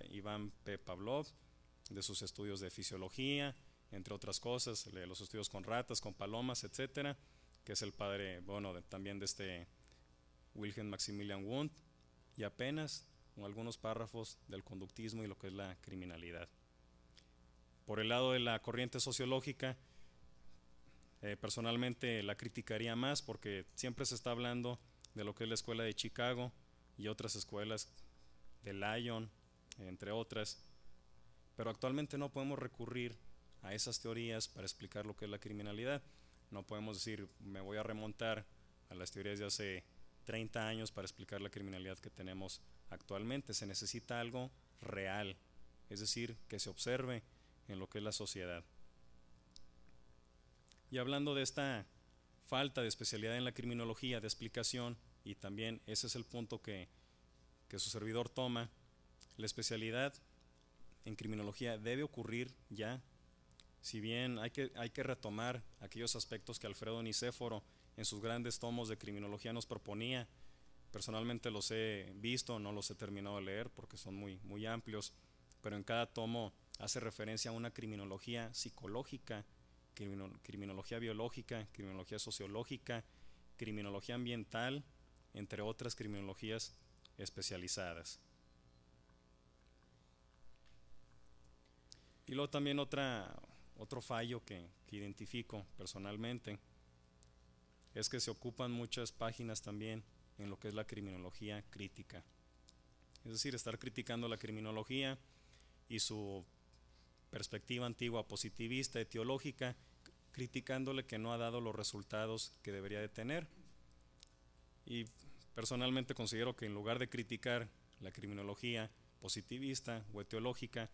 Iván P. Pavlov, de sus estudios de fisiología, entre otras cosas, de los estudios con ratas, con palomas, etcétera, que es el padre, bueno, también de este Wilhelm Maximilian Wundt, y apenas algunos párrafos del conductismo y lo que es la criminalidad. Por el lado de la corriente sociológica, personalmente la criticaría más porque siempre se está hablando de lo que es la escuela de Chicago y otras escuelas de Lyon, entre otras, pero actualmente no podemos recurrir a esas teorías para explicar lo que es la criminalidad. No podemos decir, me voy a remontar a las teorías de hace 30 años para explicar la criminalidad que tenemos actualmente. Se necesita algo real, es decir, que se observe en lo que es la sociedad. Y hablando de esta falta de especialidad en la criminología, de explicación, y también ese es el punto que su servidor toma, la especialidad en criminología debe ocurrir ya. Si bien hay que retomar aquellos aspectos que Alfredo Nicéforo en sus grandes tomos de criminología nos proponía, personalmente los he visto, no los he terminado de leer porque son muy amplios, pero en cada tomo hace referencia a una criminología psicológica, criminología biológica, criminología sociológica, criminología ambiental, entre otras criminologías especializadas. Y luego también otro fallo que identifico personalmente es que se ocupan muchas páginas también en lo que es la criminología crítica. Es decir, estar criticando la criminología y su perspectiva antigua positivista, etiológica, criticándole que no ha dado los resultados que debería de tener. Y personalmente considero que en lugar de criticar la criminología positivista o etiológica,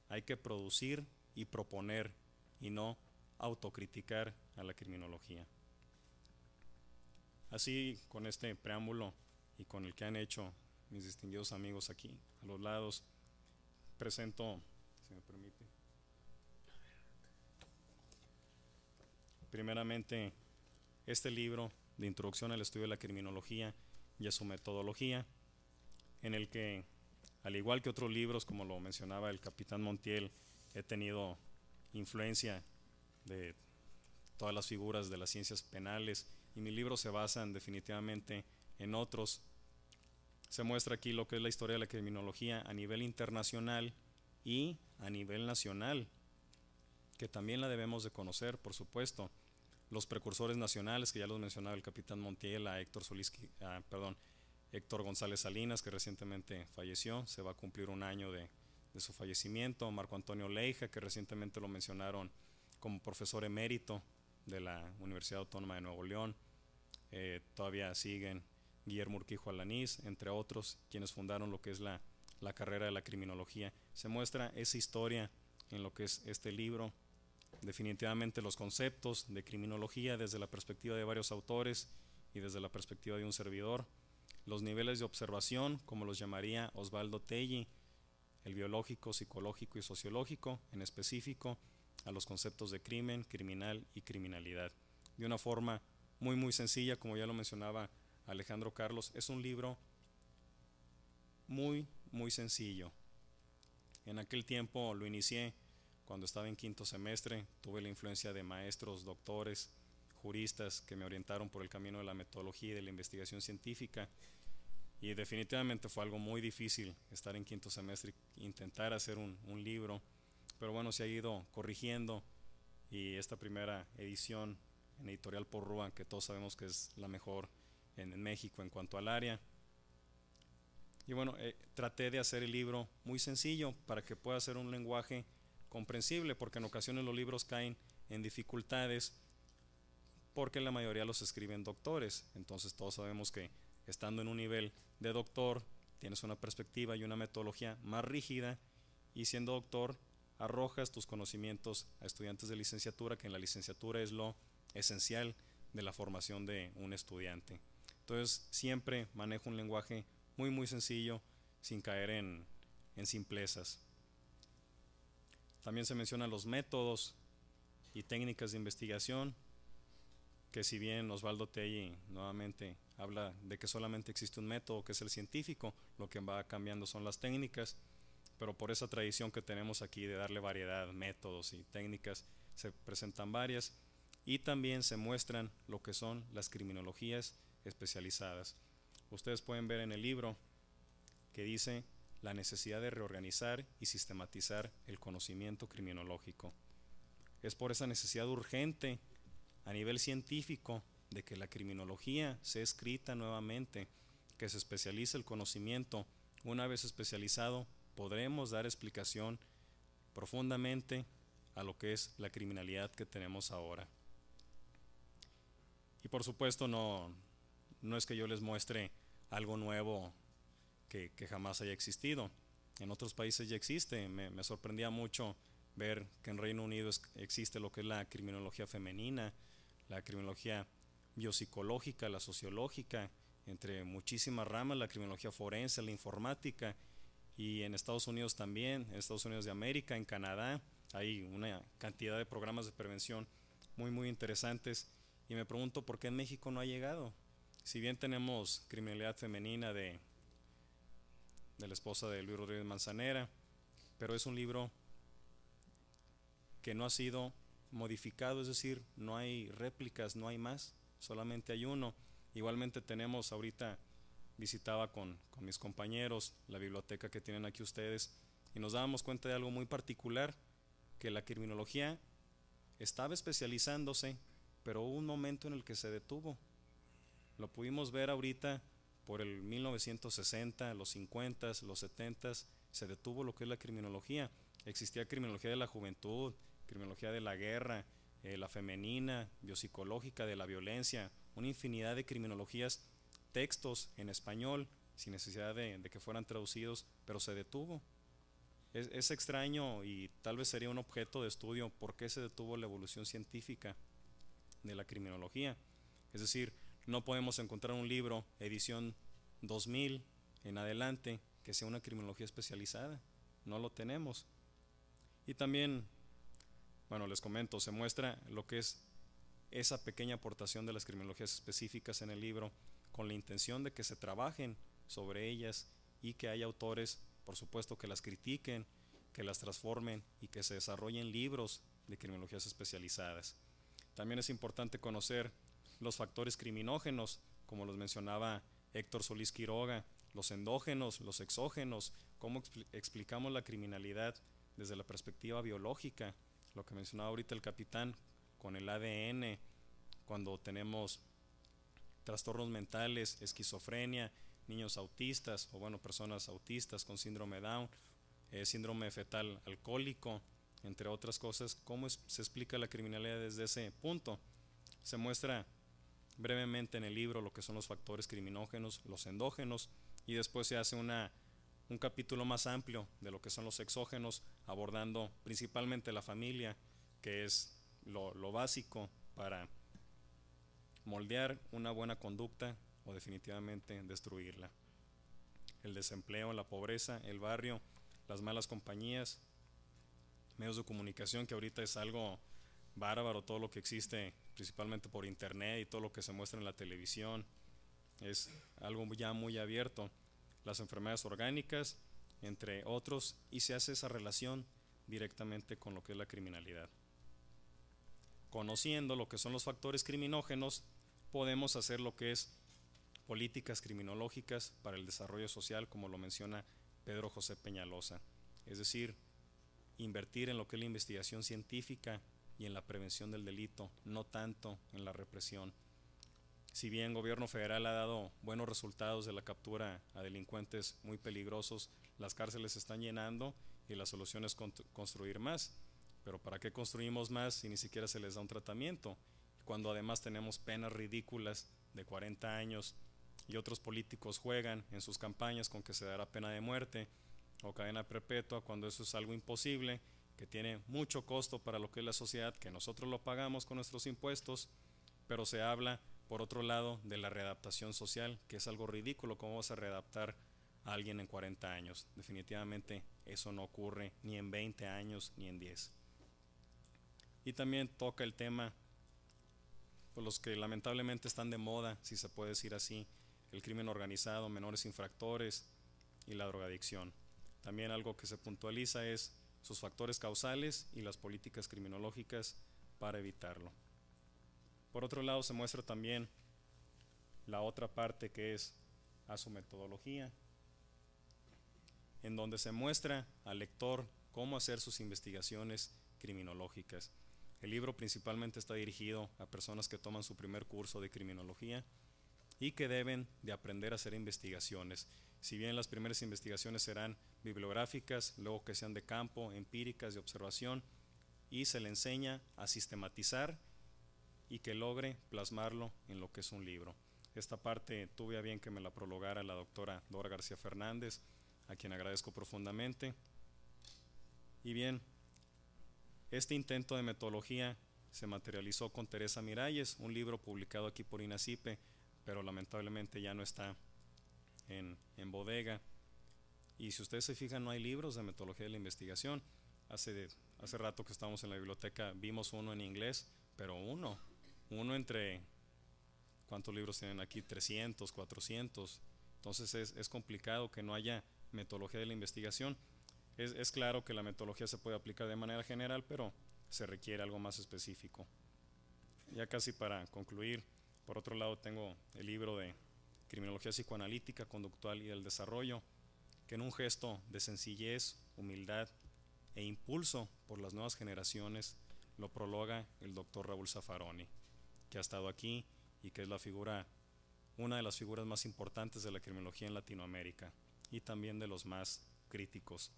hay que producir y proponer y no autocriticar a la criminología. Así, con este preámbulo y con el que han hecho mis distinguidos amigos aquí a los lados, presento, si me permite, primeramente este libro de Introducción al Estudio de la Criminología y a su metodología, en el que, al igual que otros libros, como lo mencionaba el capitán Montiel, he tenido influencia de todas las figuras de las ciencias penales y mis libros se basan definitivamente en otros. Se muestra aquí lo que es la historia de la criminología a nivel internacional y a nivel nacional, que también la debemos de conocer, por supuesto. Los precursores nacionales, que ya los mencionaba el capitán Montiel, a Héctor González Salinas, que recientemente falleció, se va a cumplir un año de su fallecimiento. Marco Antonio Leija, que recientemente lo mencionaron como profesor emérito de la Universidad Autónoma de Nuevo León. Todavía siguen Guillermo Urquijo Alanís, entre otros, quienes fundaron lo que es la carrera de la criminología. Se muestra esa historia en lo que es este libro. Definitivamente los conceptos de criminología desde la perspectiva de varios autores y desde la perspectiva de un servidor. Los niveles de observación, como los llamaría Osvaldo Telli, el biológico, psicológico y sociológico, en específico a los conceptos de crimen, criminal y criminalidad. De una forma muy sencilla, como ya lo mencionaba Alejandro Carlos, es un libro muy sencillo. En aquel tiempo lo inicié cuando estaba en quinto semestre, tuve la influencia de maestros, doctores, juristas que me orientaron por el camino de la metodología y de la investigación científica, y definitivamente fue algo muy difícil estar en quinto semestre e intentar hacer un libro, pero bueno, se ha ido corrigiendo, y esta primera edición en Editorial Porrúa, que todos sabemos que es la mejor en México en cuanto al área. Y bueno, traté de hacer el libro muy sencillo para que pueda ser un lenguaje comprensible, porque en ocasiones los libros caen en dificultades porque la mayoría los escriben doctores. Entonces todos sabemos que estando en un nivel de doctor tienes una perspectiva y una metodología más rígida, y siendo doctor arrojas tus conocimientos a estudiantes de licenciatura, que en la licenciatura es lo esencial de la formación de un estudiante. Entonces siempre manejo un lenguaje muy sencillo, sin caer en simplezas. También se mencionan los métodos y técnicas de investigación, que si bien Osvaldo Telli nuevamente habla de que solamente existe un método, que es el científico, lo que va cambiando son las técnicas, pero por esa tradición que tenemos aquí de darle variedad, métodos y técnicas, se presentan varias y también se muestran lo que son las criminologías especializadas. Ustedes pueden ver en el libro que dice la necesidad de reorganizar y sistematizar el conocimiento criminológico. Es por esa necesidad urgente a nivel científico de que la criminología sea escrita nuevamente, que se especialice el conocimiento. Una vez especializado, podremos dar explicación profundamente a lo que es la criminalidad que tenemos ahora. Y por supuesto no es que yo les muestre algo nuevo que jamás haya existido. En otros países ya existe. Me sorprendía mucho ver que en Reino Unido existe lo que es la criminología femenina, la criminología biopsicológica, la sociológica, entre muchísimas ramas, la criminología forense, la informática, y en Estados Unidos también, en Estados Unidos de América, en Canadá, hay una cantidad de programas de prevención muy interesantes, y me pregunto por qué en México no ha llegado. Si bien tenemos criminalidad femenina de la esposa de Luis Rodríguez Manzanera, pero es un libro que no ha sido modificado, es decir, no hay réplicas, no hay más, solamente hay uno. Igualmente tenemos ahorita, visitaba con mis compañeros la biblioteca que tienen aquí ustedes y nos dábamos cuenta de algo muy particular, que la criminología estaba especializándose, pero hubo un momento en el que se detuvo. Lo pudimos ver ahorita por el 1960, los 50, los 70, se detuvo lo que es la criminología. Existía criminología de la juventud, criminología de la guerra, la femenina, biopsicológica, de la violencia, una infinidad de criminologías, textos en español, sin necesidad de que fueran traducidos, pero se detuvo. Es extraño y tal vez sería un objeto de estudio por qué se detuvo la evolución científica de la criminología. Es decir, no podemos encontrar un libro, edición 2000 en adelante, que sea una criminología especializada. No lo tenemos. Y también, bueno, les comento, se muestra lo que es esa pequeña aportación de las criminologías específicas en el libro, con la intención de que se trabajen sobre ellas y que haya autores, por supuesto, que las critiquen, que las transformen y que se desarrollen libros de criminologías especializadas. También es importante conocer los factores criminógenos, como los mencionaba Héctor Solís Quiroga, los endógenos, los exógenos, cómo explicamos la criminalidad desde la perspectiva biológica, lo que mencionaba ahorita el capitán con el ADN, cuando tenemos trastornos mentales, esquizofrenia, niños autistas o bueno, personas autistas con síndrome Down, síndrome fetal alcohólico, entre otras cosas, cómo se explica la criminalidad desde ese punto. Se muestra brevemente en el libro lo que son los factores criminógenos, los endógenos, y después se hace un capítulo más amplio de lo que son los exógenos, abordando principalmente la familia, que es lo básico para moldear una buena conducta o definitivamente destruirla. El desempleo, la pobreza, el barrio, las malas compañías, medios de comunicación, que ahorita es algo bárbaro, todo lo que existe principalmente por internet y todo lo que se muestra en la televisión, es algo ya muy abierto. Las enfermedades orgánicas, entre otros, y se hace esa relación directamente con lo que es la criminalidad. Conociendo lo que son los factores criminógenos, podemos hacer lo que es políticas criminológicas para el desarrollo social, como lo menciona Pedro José Peñalosa, es decir, invertir en lo que es la investigación científica y en la prevención del delito, no tanto en la represión. Si bien el gobierno federal ha dado buenos resultados de la captura a delincuentes muy peligrosos, las cárceles se están llenando y la solución es construir más. Pero ¿para qué construimos más si ni siquiera se les da un tratamiento? Cuando además tenemos penas ridículas de 40 años y otros políticos juegan en sus campañas con que se dará pena de muerte o cadena perpetua, cuando eso es algo imposible, que tiene mucho costo para lo que es la sociedad, que nosotros lo pagamos con nuestros impuestos, pero se habla, por otro lado, de la readaptación social, que es algo ridículo. ¿Cómo vas a readaptar a alguien en 40 años? Definitivamente eso no ocurre ni en 20 años ni en 10. Y también toca el tema, pues los que lamentablemente están de moda, si se puede decir así, el crimen organizado, menores infractores y la drogadicción. También algo que se puntualiza es sus factores causales y las políticas criminológicas para evitarlo. Por otro lado, se muestra también la otra parte, que es a su metodología, en donde se muestra al lector cómo hacer sus investigaciones criminológicas. El libro principalmente está dirigido a personas que toman su primer curso de criminología y que deben de aprender a hacer investigaciones. Si bien las primeras investigaciones serán bibliográficas, luego que sean de campo, empíricas, de observación, y se le enseña a sistematizar y que logre plasmarlo en lo que es un libro. Esta parte tuve a bien que me la prologara la doctora Dora García Fernández, a quien agradezco profundamente. Y bien, este intento de metodología se materializó con Teresa Miralles, un libro publicado aquí por INACYPE, pero lamentablemente ya no está en bodega. Y si ustedes se fijan, no hay libros de metodología de la investigación. Hace rato que estábamos en la biblioteca vimos uno en inglés, pero uno entre, ¿cuántos libros tienen aquí? 300, 400. Entonces es complicado que no haya metodología de la investigación. Es claro que la metodología se puede aplicar de manera general, pero se requiere algo más específico. Ya casi para concluir, por otro lado tengo el libro de Criminología Psicoanalítica, Conductual y del Desarrollo, que en un gesto de sencillez, humildad e impulso por las nuevas generaciones lo prologa el doctor Raúl Zaffaroni, que ha estado aquí y que es una de las figuras más importantes de la criminología en Latinoamérica y también de los más críticos.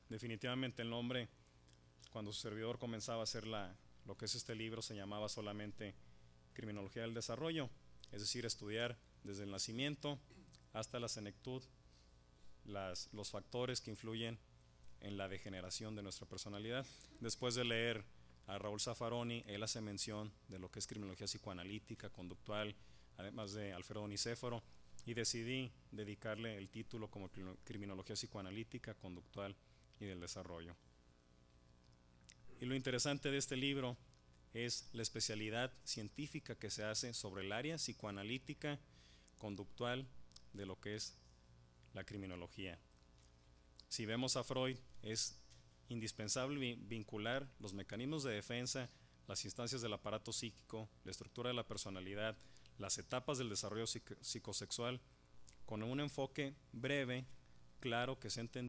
Definitivamente el nombre, cuando su servidor comenzaba a hacer lo que es este libro, se llamaba solamente Criminología del Desarrollo, es decir, estudiar desde el nacimiento hasta la senectud los factores que influyen en la degeneración de nuestra personalidad. Después de leer a Raúl Zaffaroni, él hace mención de lo que es criminología psicoanalítica, conductual, además de Alfredo Nicéforo, y decidí dedicarle el título como Criminología Psicoanalítica, Conductual y del Desarrollo. Y lo interesante de este libro es la especialidad científica que se hace sobre el área psicoanalítica, conductual de lo que es la criminología. Si vemos a Freud, es indispensable vincular los mecanismos de defensa, las instancias del aparato psíquico, la estructura de la personalidad, las etapas del desarrollo psicosexual, con un enfoque breve, claro, que se entiende